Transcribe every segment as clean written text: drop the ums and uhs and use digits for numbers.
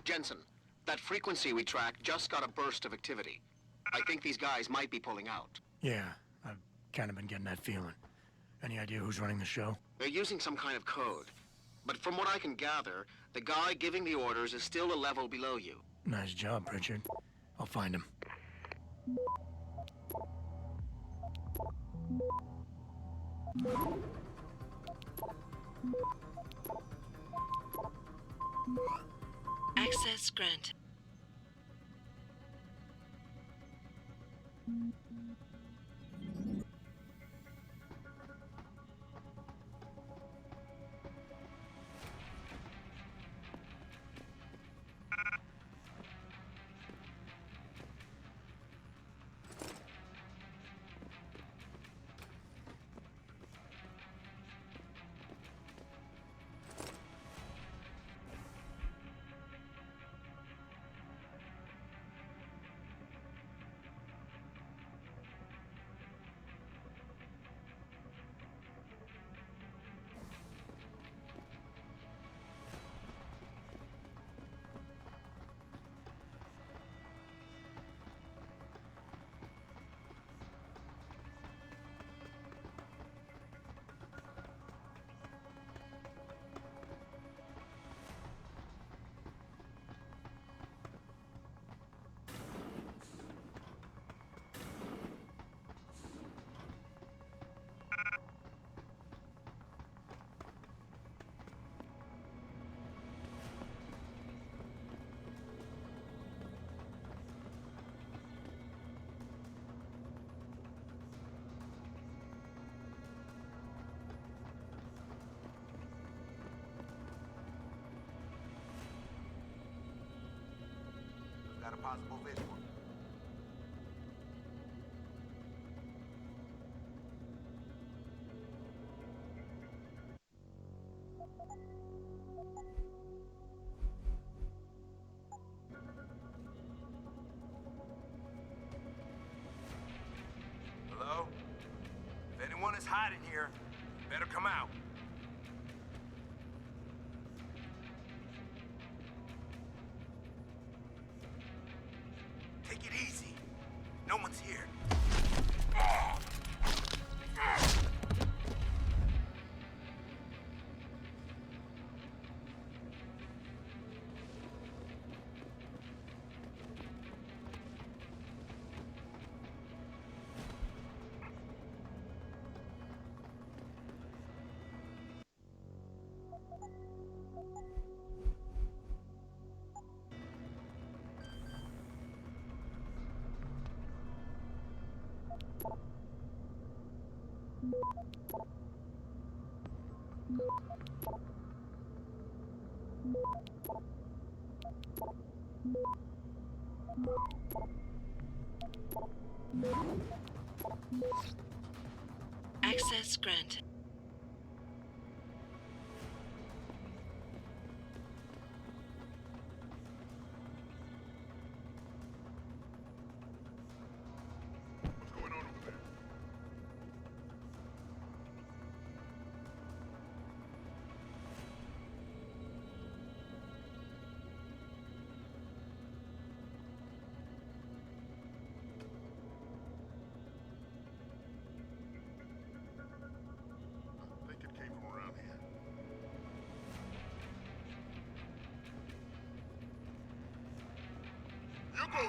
Jensen, that frequency we tracked just got a burst of activity. I think these guys might be pulling out. Yeah, I've kind of been getting that feeling. Any idea who's running the show? They're using some kind of code. But from what I can gather, the guy giving the orders is still a level below you. Nice job, Pritchard. I'll find him. Access granted. Got a possible visual. Hello? If anyone is hiding here, better come out. Take it easy. No one's here. Access granted. What's going on over there? I think it came from around here. You go!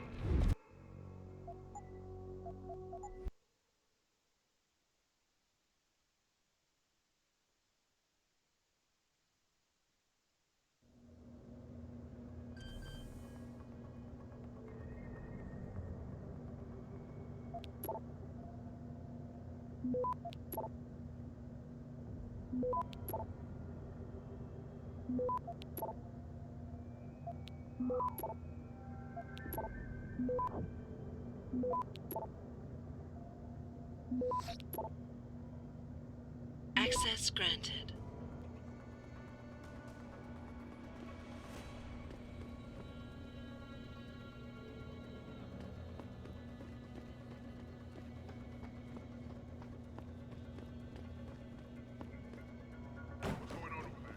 Access granted. What's going on over there?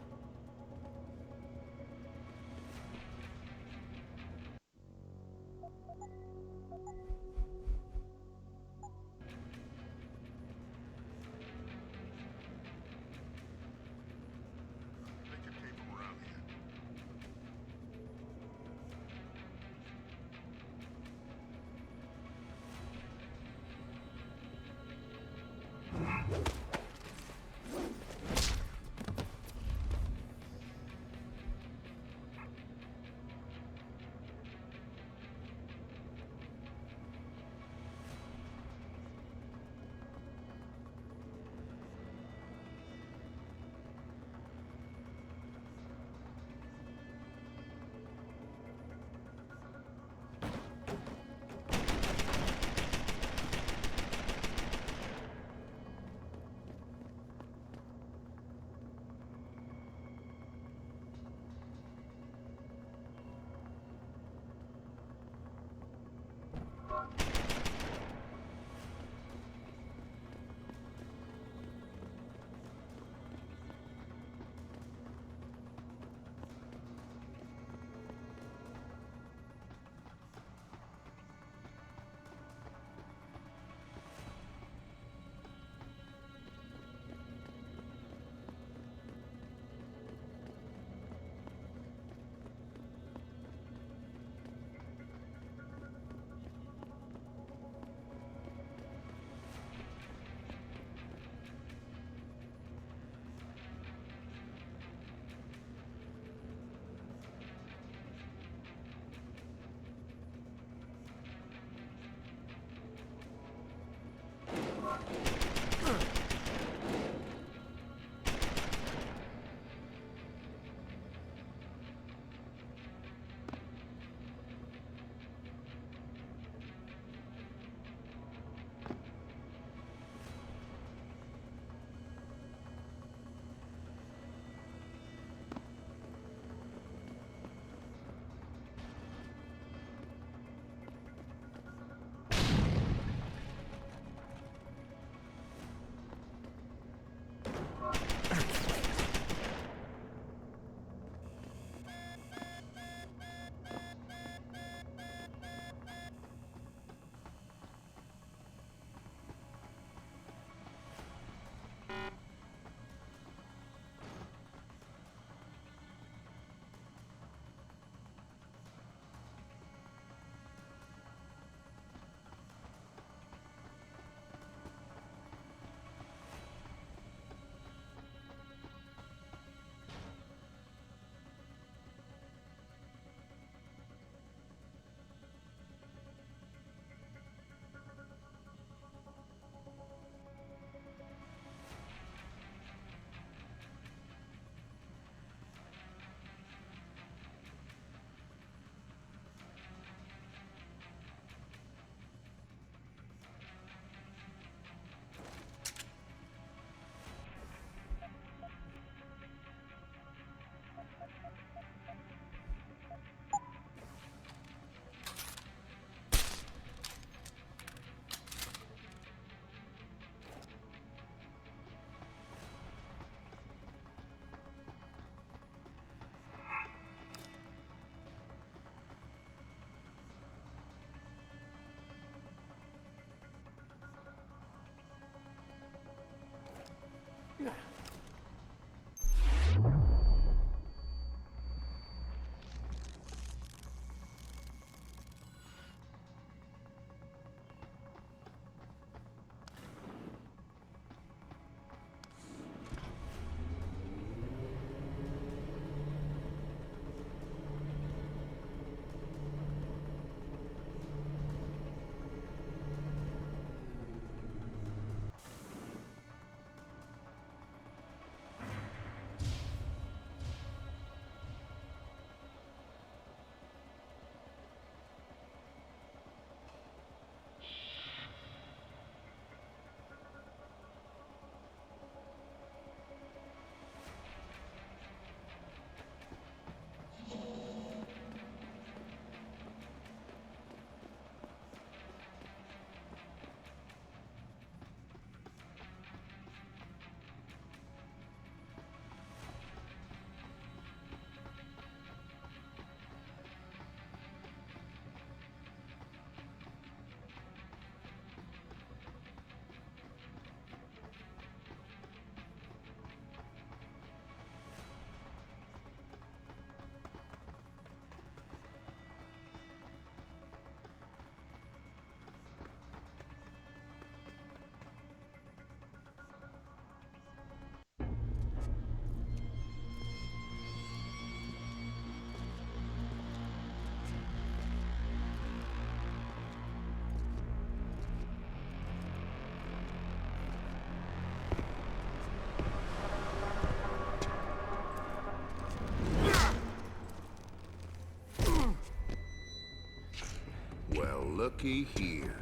Well, looky here.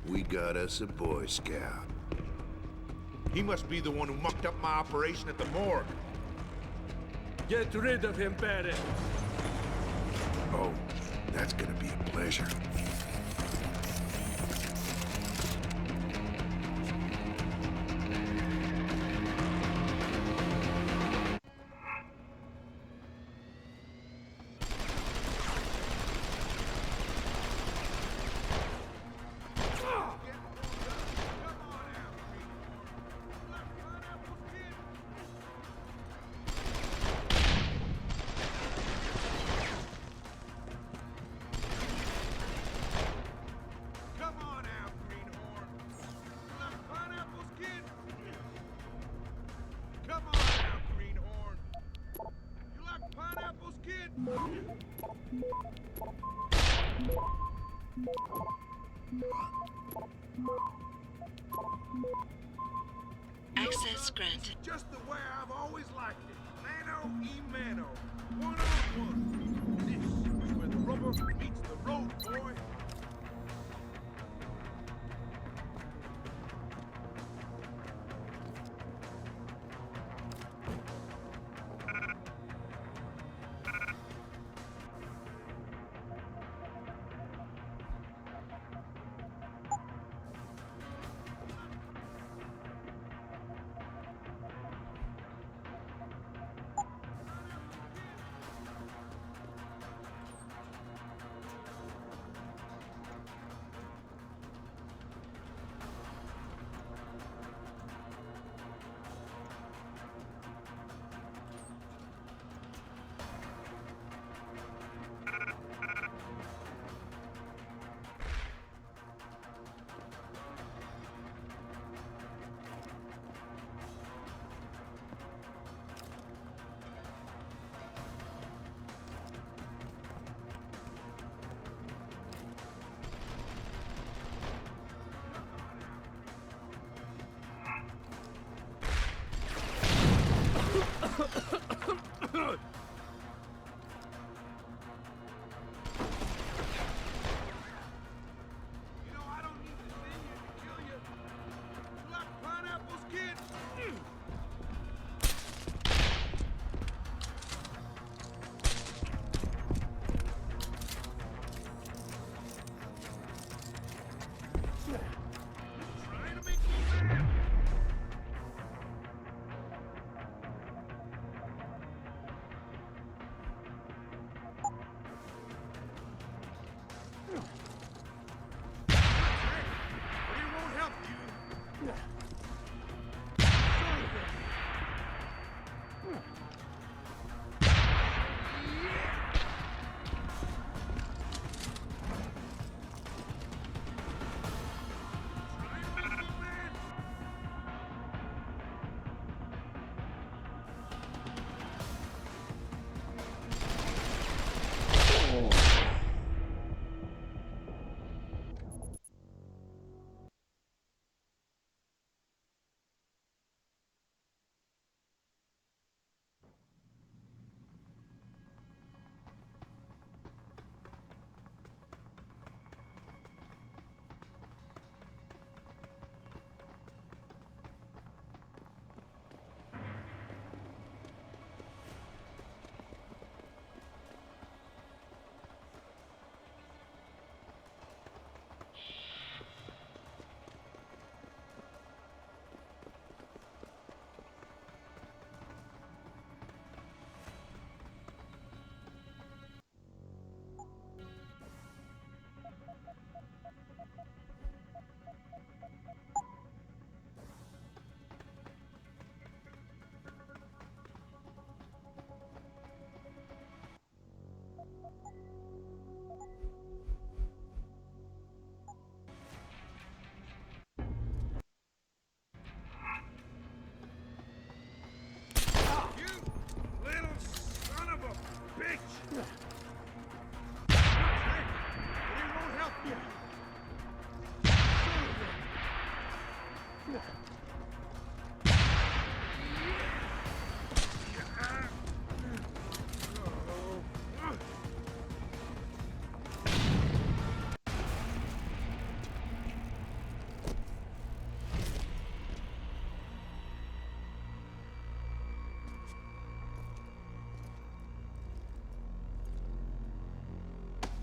We got us a Boy Scout. He must be the one who mucked up my operation at the morgue. Get rid of him, Barrett. Oh, that's gonna be a pleasure. Access granted. Just the way I've always liked it. Mano y mano. One-on-one. This is where the rubber meets the road, boy.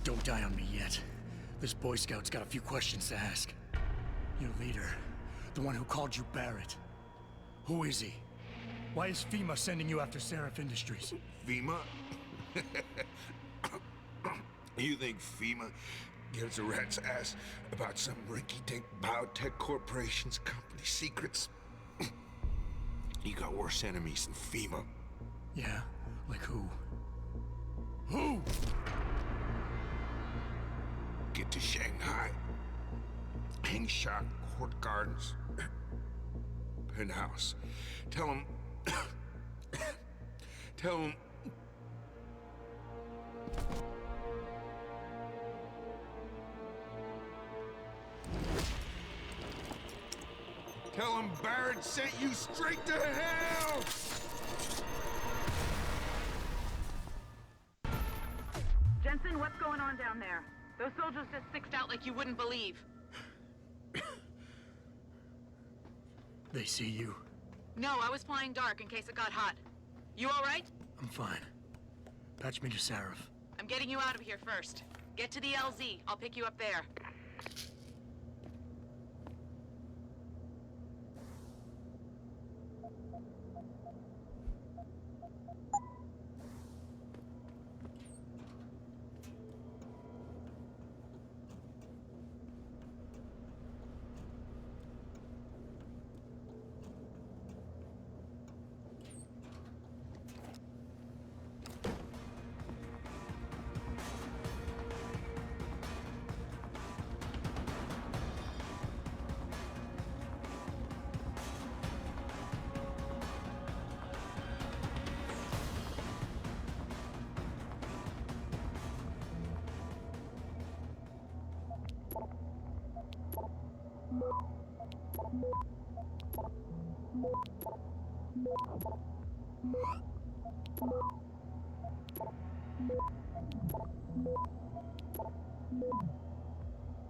Don't die on me yet. This Boy Scout's got a few questions to ask. Your leader, the one who called you Barrett. Who is he? Why is FEMA sending you after Seraph Industries? FEMA? You think FEMA gives a rat's ass about some rinky-dink biotech corporation's company secrets? You got worse enemies than FEMA. Yeah? Like who? Who? Get to Shanghai. Hang shot, Court Gardens. Penthouse. Tell him... Tell him... Tell him Barrett sent you straight to hell! Jensen, what's going on down there? Those soldiers just sixed out like you wouldn't believe. They see you. No, I was flying dark in case it got hot. You all right? I'm fine. Patch me to Seraph. I'm getting you out of here first. Get to the LZ. I'll pick you up there.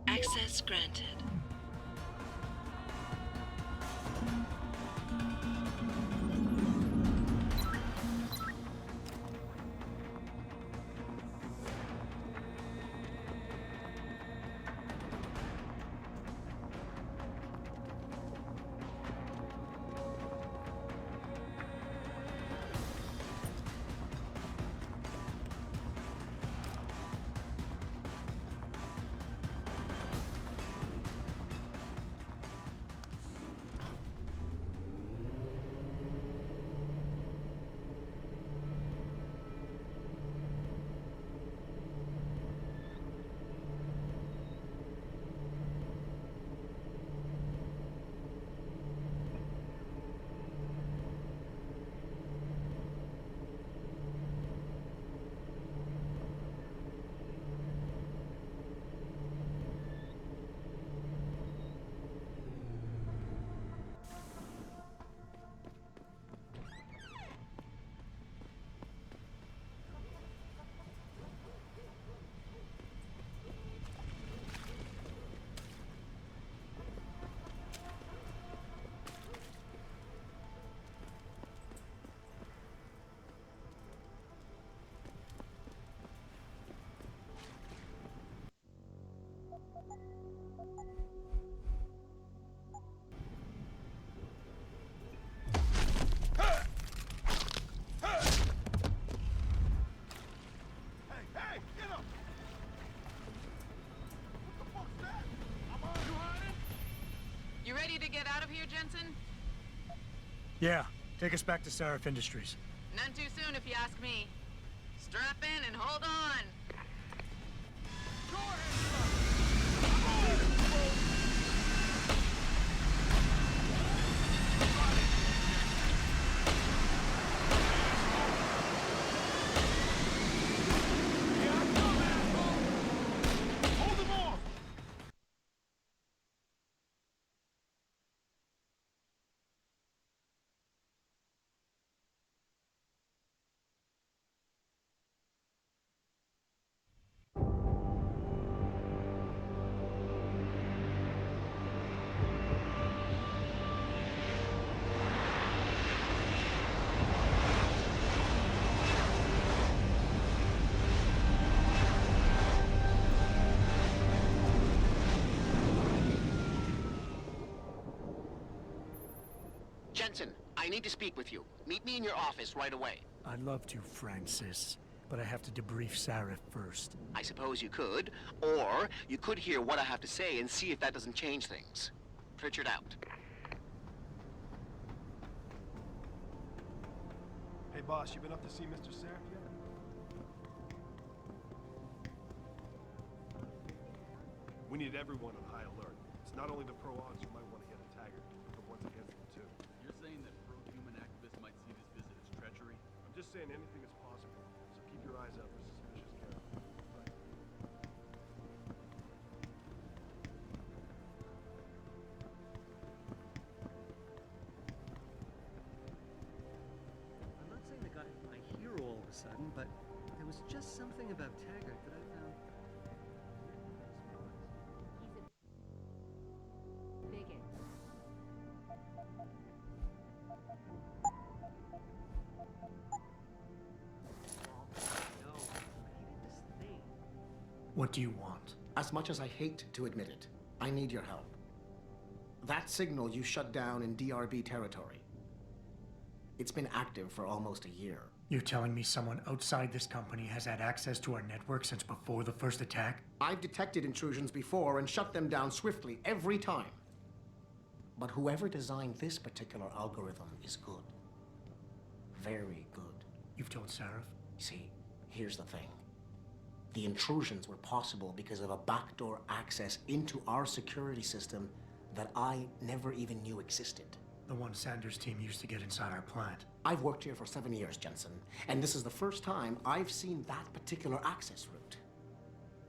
Access granted. You ready to get out of here, Jensen? Yeah, take us back to Seraph Industries. None too soon, if you ask me. Strap in and hold on. Jensen, I need to speak with you. Meet me in your office right away. I'd love to, Francis, but I have to debrief Sarif first. I suppose you could, or you could hear what I have to say and see if that doesn't change things. Pritchard out. Hey, boss, you been up to see Mr. Sarif yet? We need everyone on high alert. It's not only the pro-Augs who might want to get a Taggart, but the ones against them too. You're saying that pro-human activists might see this visit as treachery? I'm just saying anything is possible, so keep your eyes out for suspicious characters. Right. I'm not saying I got my hero all of a sudden, but there was just something about Taggart that I found. He's a bigot. No, I hated this thing. What do you want? As much as I hate to admit it, I need your help. That signal you shut down in DRB territory. It's been active for almost a year. You're telling me someone outside this company has had access to our network since before the first attack? I've detected intrusions before and shut them down swiftly every time. But whoever designed this particular algorithm is good. Very good. You've told Sarif? See, here's the thing. The intrusions were possible because of a backdoor access into our security system that I never even knew existed. The one Sanders' team used to get inside our plant. I've worked here for 7 years, Jensen, and this is the first time I've seen that particular access route.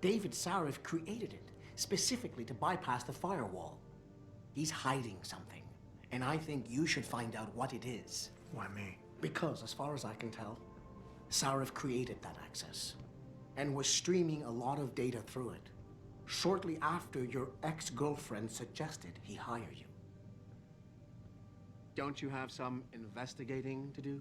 David Sarif created it specifically to bypass the firewall. He's hiding something, and I think you should find out what it is. Why me? Because, as far as I can tell, Sarif created that access and was streaming a lot of data through it shortly after your ex-girlfriend suggested he hire you. Don't you have some investigating to do?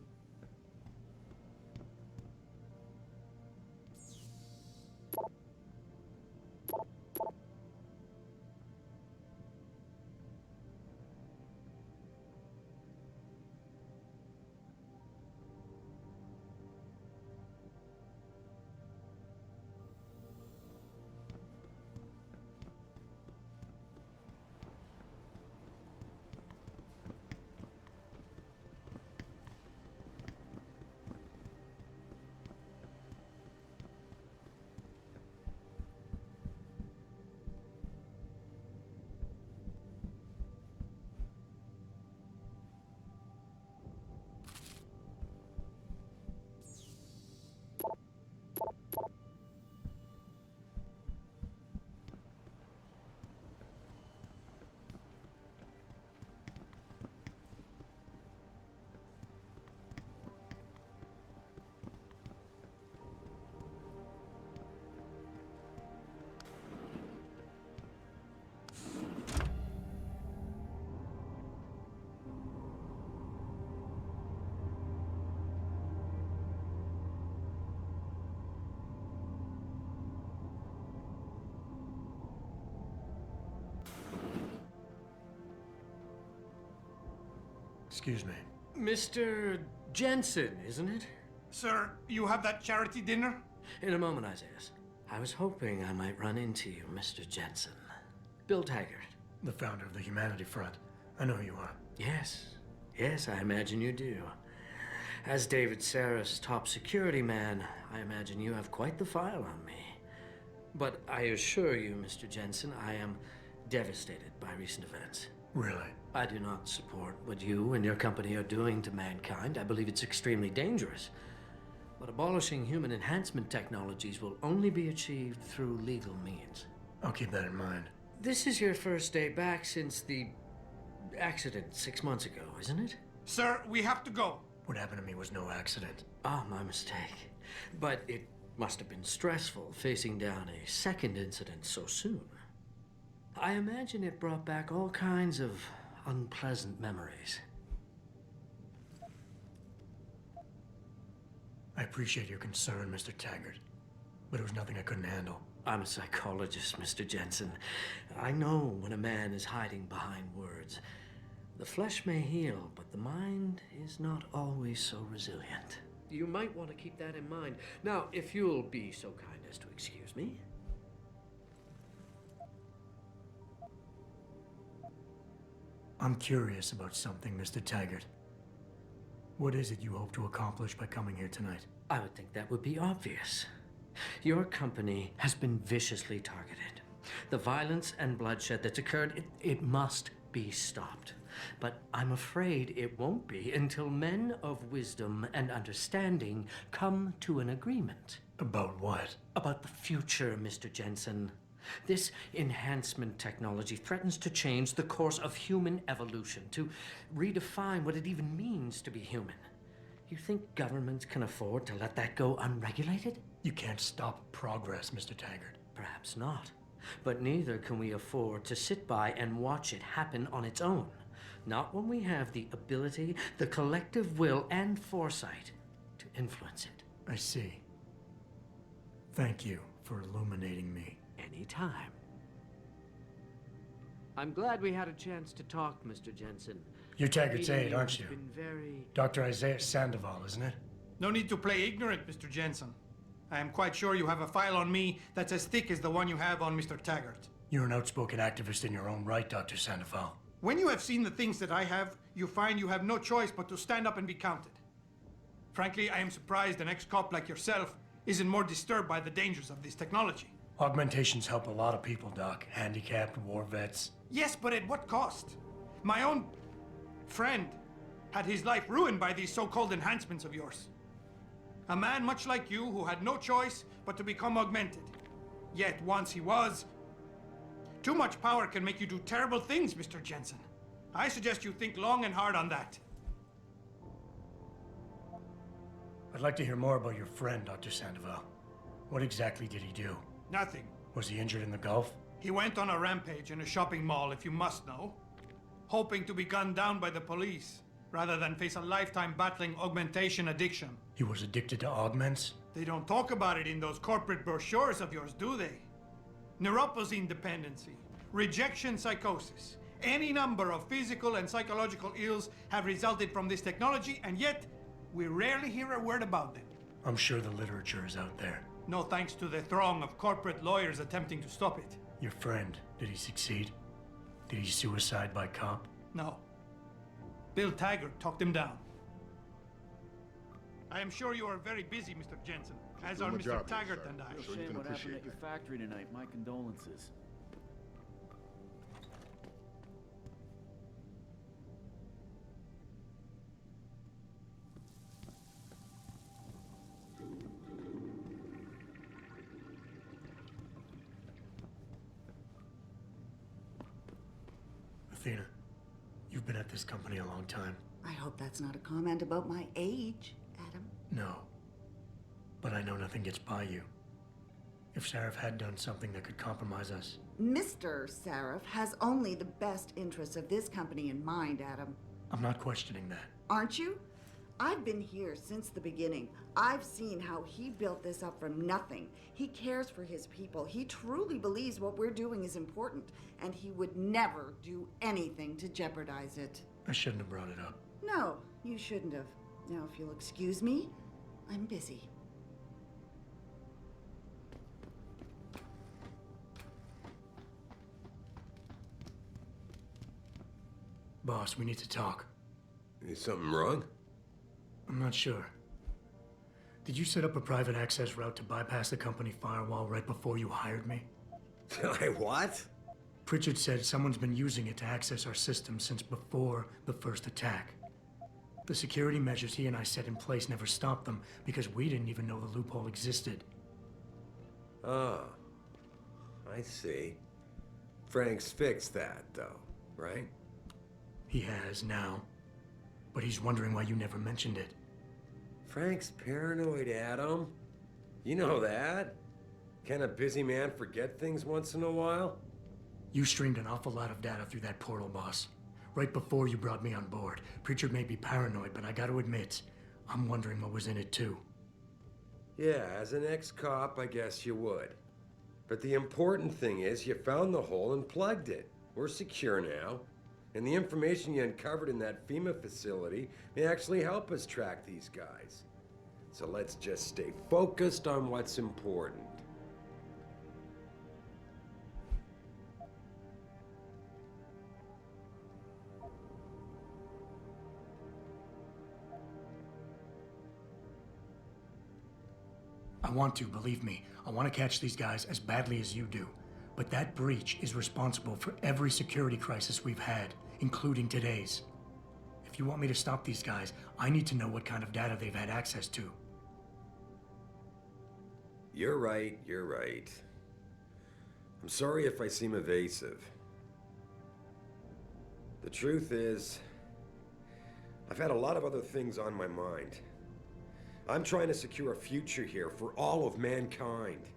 Excuse me. Mr. Jensen, isn't it? Sir, you have that charity dinner? In a moment, Isaiah. I was hoping I might run into you, Mr. Jensen. Bill Taggart. The founder of the Humanity Front. I know who you are. Yes. Yes, I imagine you do. As David Sarif's top security man, I imagine you have quite the file on me. But I assure you, Mr. Jensen, I am devastated by recent events. Really? I do not support what you and your company are doing to mankind. I believe it's extremely dangerous. But abolishing human enhancement technologies will only be achieved through legal means. I'll keep that in mind. This is your first day back since the accident 6 months ago, isn't it? Sir, we have to go. What happened to me was no accident. Ah, my mistake. But it must have been stressful facing down a second incident so soon. I imagine it brought back all kinds of unpleasant memories. I appreciate your concern, Mr. Taggart, but it was nothing I couldn't handle. I'm a psychologist, Mr. Jensen. I know when a man is hiding behind words. The flesh may heal, but the mind is not always so resilient. You might want to keep that in mind. Now, if you'll be so kind as to excuse me. I'm curious about something, Mr. Taggart. What is it you hope to accomplish by coming here tonight? I would think that would be obvious. Your company has been viciously targeted. The violence and bloodshed that's occurred, it must be stopped. But I'm afraid it won't be until men of wisdom and understanding come to an agreement. About what? About the future, Mr. Jensen. This enhancement technology threatens to change the course of human evolution, to redefine what it even means to be human. You think governments can afford to let that go unregulated? You can't stop progress, Mr. Taggart. Perhaps not. But neither can we afford to sit by and watch it happen on its own. Not when we have the ability, the collective will, and foresight to influence it. I see. Thank you for illuminating me. Anytime. I'm glad we had a chance to talk, Mr. Jensen. You're Taggart's aide, aren't you? Been very... Dr. Isaiah Sandoval, isn't it? No need to play ignorant, Mr. Jensen. I am quite sure you have a file on me that's as thick as the one you have on Mr. Taggart. You're an outspoken activist in your own right, Dr. Sandoval. When you have seen the things that I have, you find you have no choice but to stand up and be counted. Frankly, I am surprised an ex-cop like yourself isn't more disturbed by the dangers of this technology. Augmentations help a lot of people, Doc. Handicapped, war vets. Yes, but at what cost? My own friend had his life ruined by these so-called enhancements of yours. A man much like you who had no choice but to become augmented. Yet once he was... Too much power can make you do terrible things, Mr. Jensen. I suggest you think long and hard on that. I'd like to hear more about your friend, Dr. Sandoval. What exactly did he do? Nothing. Was he injured in the Gulf? He went on a rampage in a shopping mall, if you must know, hoping to be gunned down by the police, rather than face a lifetime battling augmentation addiction. He was addicted to augments? They don't talk about it in those corporate brochures of yours, do they? Neuropathy dependency, rejection psychosis, any number of physical and psychological ills have resulted from this technology, and yet we rarely hear a word about them. I'm sure the literature is out there. No thanks to the throng of corporate lawyers attempting to stop it. Your friend, did he succeed? Did he suicide by cop? No. Bill Taggart talked him down. I am sure you are very busy, Mr. Jensen, as are Mr. Taggart and I. Real shame what happened at your factory tonight. My condolences. Athena, you've been at this company a long time. I hope that's not a comment about my age, Adam. No. But I know nothing gets by you. If Sarif had done something that could compromise us... Mr. Sarif has only the best interests of this company in mind, Adam. I'm not questioning that. Aren't you? I've been here since the beginning. I've seen how he built this up from nothing. He cares for his people. He truly believes what we're doing is important, and he would never do anything to jeopardize it. I shouldn't have brought it up. No, you shouldn't have. Now, if you'll excuse me, I'm busy. Boss, we need to talk. Is something wrong? I'm not sure. Did you set up a private access route to bypass the company firewall right before you hired me? I what? Pritchard said someone's been using it to access our system since before the first attack. The security measures he and I set in place never stopped them because we didn't even know the loophole existed. Oh, I see. Frank's fixed that, though, right? He has now, but he's wondering why you never mentioned it. Frank's paranoid, Adam. You know that. Can a busy man forget things once in a while? You streamed an awful lot of data through that portal, boss. Right before you brought me on board. Pritchard may be paranoid, but I gotta admit, I'm wondering what was in it too. Yeah, as an ex-cop, I guess you would. But the important thing is you found the hole and plugged it. We're secure now. And the information you uncovered in that FEMA facility may actually help us track these guys. So let's just stay focused on what's important. I want to, believe me. I want to catch these guys as badly as you do. But that breach is responsible for every security crisis we've had, including today's. If you want me to stop these guys, I need to know what kind of data they've had access to. You're right, you're right. I'm sorry if I seem evasive. The truth is, I've had a lot of other things on my mind. I'm trying to secure a future here for all of mankind.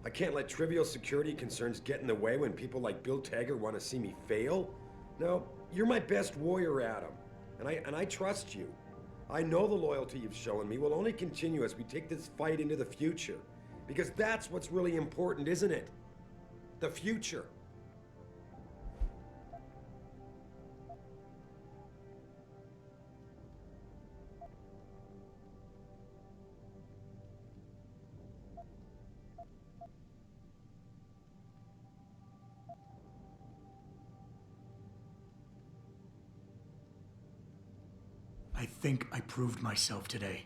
I can't let trivial security concerns get in the way when people like Bill Taggart want to see me fail. No, you're my best warrior, Adam, and I trust you. I know the loyalty you've shown me will only continue as we take this fight into the future. Because that's what's really important, isn't it? The future. I think I proved myself today.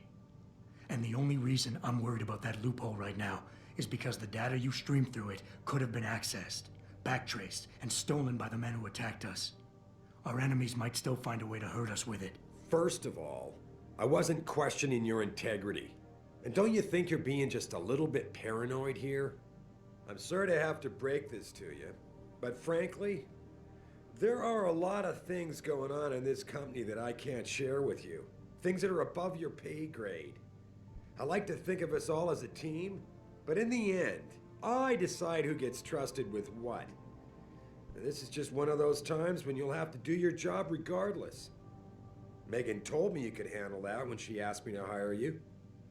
And the only reason I'm worried about that loophole right now is because the data you streamed through it could have been accessed, backtraced, and stolen by the men who attacked us. Our enemies might still find a way to hurt us with it. First of all, I wasn't questioning your integrity. And don't you think you're being just a little bit paranoid here? I'm sorry to have to break this to you, but frankly, there are a lot of things going on in this company that I can't share with you. Things that are above your pay grade. I like to think of us all as a team, but in the end, I decide who gets trusted with what. And this is just one of those times when you'll have to do your job regardless. Megan told me you could handle that when she asked me to hire you.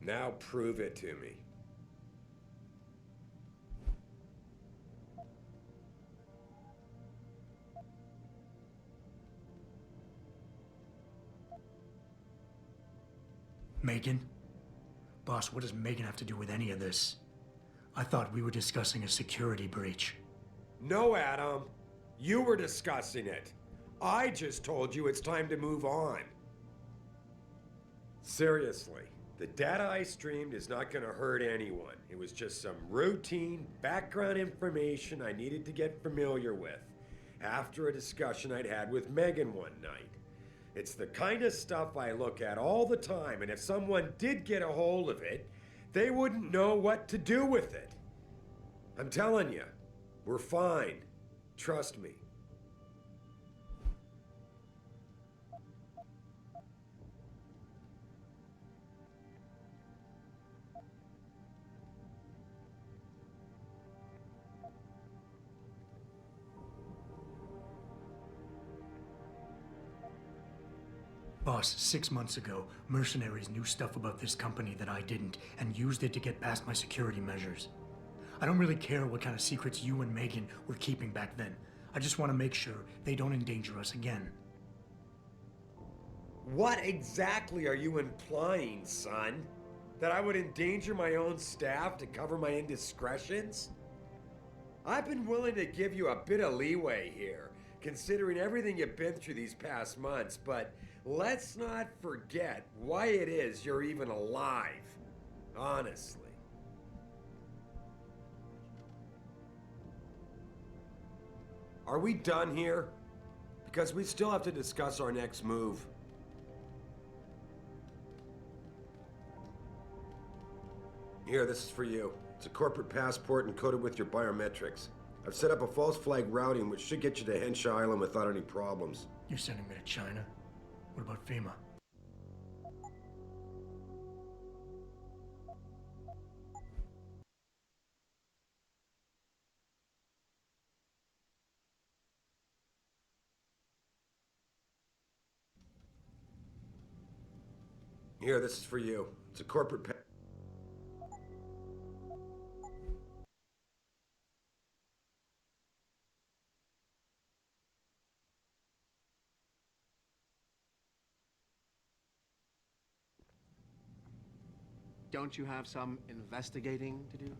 Now prove it to me. Megan? Boss, what does Megan have to do with any of this? I thought we were discussing a security breach. No, Adam. You were discussing it. I just told you it's time to move on. Seriously, the data I streamed is not going to hurt anyone. It was just some routine background information I needed to get familiar with after a discussion I'd had with Megan one night. It's the kind of stuff I look at all the time, and if someone did get a hold of it, they wouldn't know what to do with it. I'm telling you, we're fine. Trust me. Boss, 6 months ago, mercenaries knew stuff about this company that I didn't, and used it to get past my security measures. I don't really care what kind of secrets you and Megan were keeping back then. I just want to make sure they don't endanger us again. What exactly are you implying, son? That I would endanger my own staff to cover my indiscretions? I've been willing to give you a bit of leeway here, considering everything you've been through these past months, but let's not forget why it is you're even alive. Honestly. Are we done here? Because we still have to discuss our next move. Here, this is for you. It's a corporate passport encoded with your biometrics. I've set up a false flag routing which should get you to Henshaw Island without any problems. You're sending me to China? What about FEMA? Here, this is for you. It's a corporate Don't you have some investigating to do?